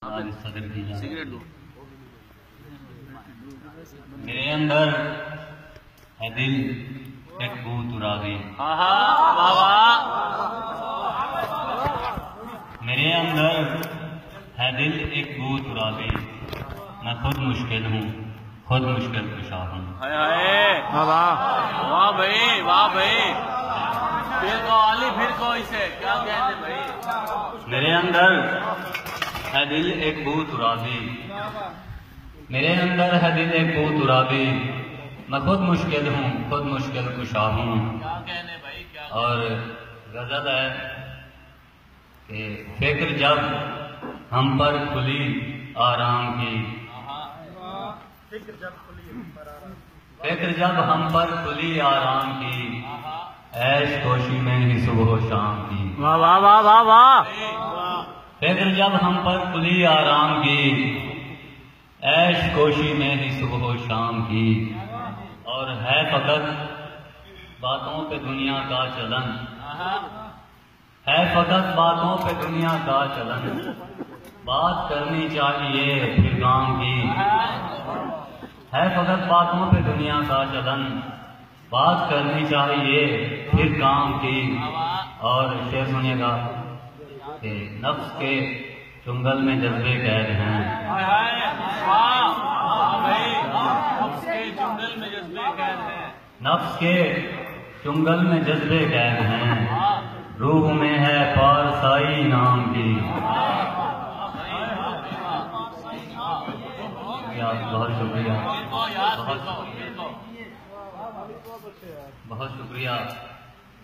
सदर की सिगरेट दो। मेरे अंदर है दिल एक भूत उरावे। मेरे अंदर है दिल एक भूत उरावे। मैं खुद मुश्किल हूँ, खुद मुश्किल कुशा हूँ। वाह भाई, वाह भाई। फिर को अली, फिर को इसे क्या कहते भाई। मेरे अंदर है दिल एक भूत उरावे। मेरे अंदर है दिल एक भूत उरावे। मैं खुद मुश्किल हूँ, खुद मुश्किल कुशा हूँ। क्या कहने भाई, क्या और गजल है कि फिक्र जब हम पर खुली आराम की, फिक्र जब हम पर खुली आराम की, ऐश कोशी में ही सुबह शाम की। वाह वाह वाह वाह वाह। फिक्र जब हम पर खुली आराम की, ऐश कोशी में ही सुबह शाम की। और है फकत बातों पे दुनिया का चलन, है फकत बातों पे दुनिया का चलन। बात करनी चाहिए फिर काम की, है फकत बातों पे दुनिया का चलन। बात करनी चाहिए फिर काम की। और शेर सुनिएगा कि नफ्स के चुंगल में जज्बे कैद हैं। नफ्स के चुंगल में जज्बे कैद हैं। रूह में है पारसाई नाम की। बहुत शुक्रिया, बहुत शुक्रिया।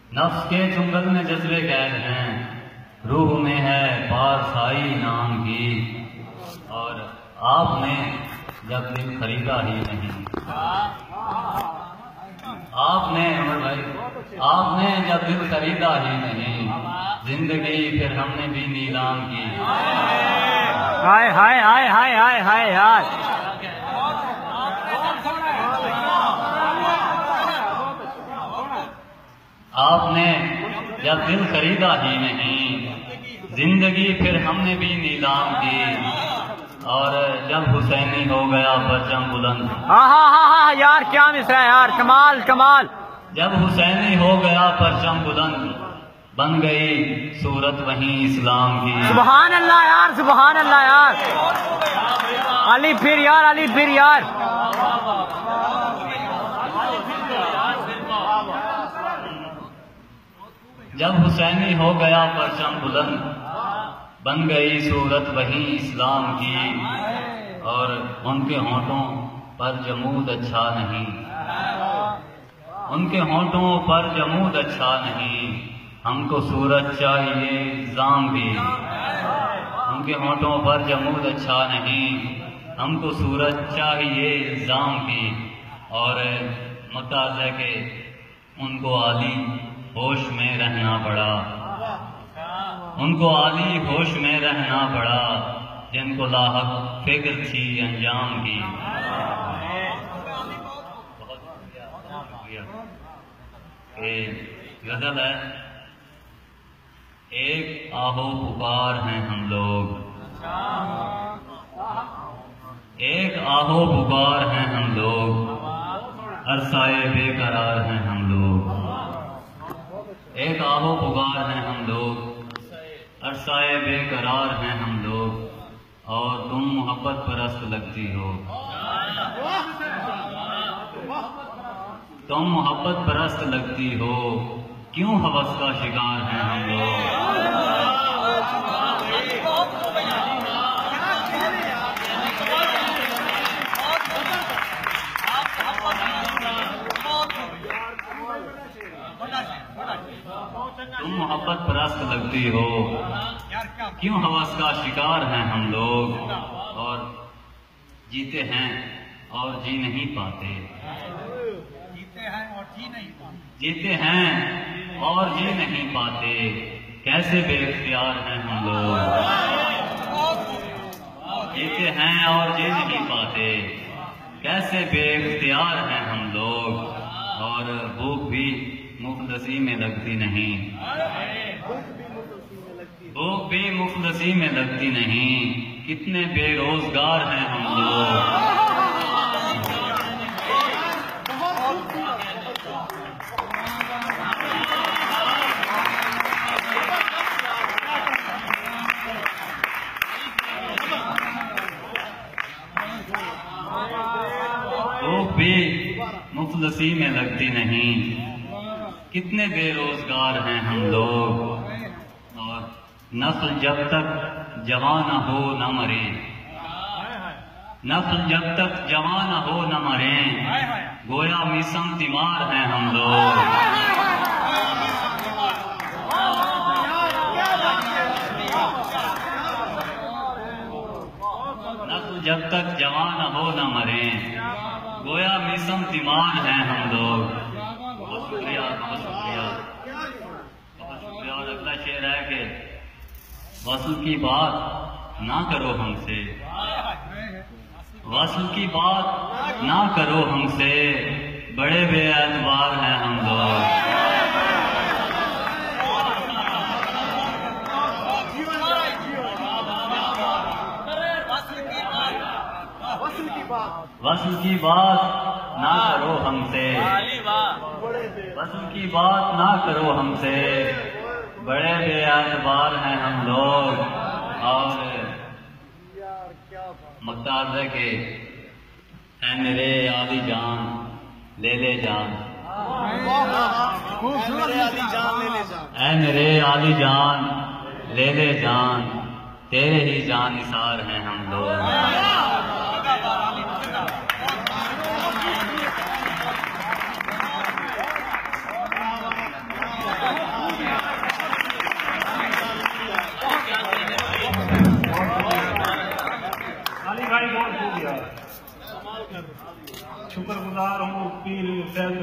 नफ्स के चुंगल में जज्बे कैद हैं। रूह में है पारसाई नाम की। और आपने जब दिल खरीदा ही नहीं, आपने अमर भाई, आपने जब दिल खरीदा ही नहीं, जिंदगी फिर हमने भी नीलाम की। हाय हाय हाय हाय हाय हाय हाय। आपने जब दिल खरीदा ही नहीं, जिंदगी फिर हमने भी नीलाम की। और जब हुसैनी हो गया परचम बुलंद, हाँ यार क्या मिसरा है यार, कमाल कमाल। जब हुसैनी हो गया परचम बुलंद, बन गई सूरत वहीं इस्लाम की। सुबहान अल्लाह यार, सुबहान अल्लाह यार। अली फिर यार, अली फिर यार। जब हुसैनी हो गया परचम बुलंद, बन गई सूरत वहीं इस्लाम की। और उनके होंठों पर जमूद अच्छा नहीं, उनके होंठों पर जमूद अच्छा नहीं। हमको सूरत चाहिए जाम भी। उनके होंठों पर जमूद अच्छा नहीं, हमको सूरत चाहिए जाम भी। और मुताज़ है कि उनको आली होश में रहना पड़ा, उनको आली होश में रहना पड़ा, जिनको लाहक फिक्र थी अंजाम की। बहुत शुक्रिया। गजल है, एक आहो पुकार हैं हम लोग, एक आहो पुकार हैं हम लोग, अरसाए बेकरार हैं हम लोग। एक आहो पुकार हैं हम लोग, अरसाए बेकरार हैं हम लोग। और तुम मोहब्बत परस्त लगती हो, तुम मोहब्बत परस्त लगती हो, क्यों हवस का शिकार हैं हम लोग। तुम मोहब्बत परस्त लगती हो, क्यों हवस का शिकार हैं हम लोग। और जीते हैं और जी नहीं पाते, जीते हैं और जी नहीं पाते, कैसे बेइख्तियार हैं हम लोग। जीते हैं और जी नहीं पाते, कैसे बेइख्तियार हैं हम लोग। और भूख भी मुफ्तसी में लगती नहीं, भूख भी मुखलसी में लगती नहीं, कितने बेरोजगार हैं हम लोग। भूख भी मुखलसी में लगती नहीं, कितने बेरोजगार हैं हम लोग। और नस्ल जब तक जवान न हो न मरे, नस्ल जब तक जवान न हो न मरे, गोया मिसम तिमार हैं हम लोग। नस्ल जब तक जवान न हो न मरे, गोया मिसम तिमार हैं हम लोग। बहुत शुक्रिया, बहुत शुक्रिया, बहुत शुक्रिया। और अगला शेर है कि वसूल की बात ना करो हमसे, वसूल की बात ना करो हमसे, बड़े बेएतबार हैं हम लोग। वसूल की बात ना करो हमसे, वसूल की बात ना करो हमसे, बड़े बेएतबार हैं हम लोग। और मकतार है कि ऐ मेरे आली जान ले ले जान, ऐ मेरे आली जान ले ले जान, तेरे ही जान निसार हैं हम लोग। भाई बहुत हो गया, शुक्रगुजार हूँ पीर सैयद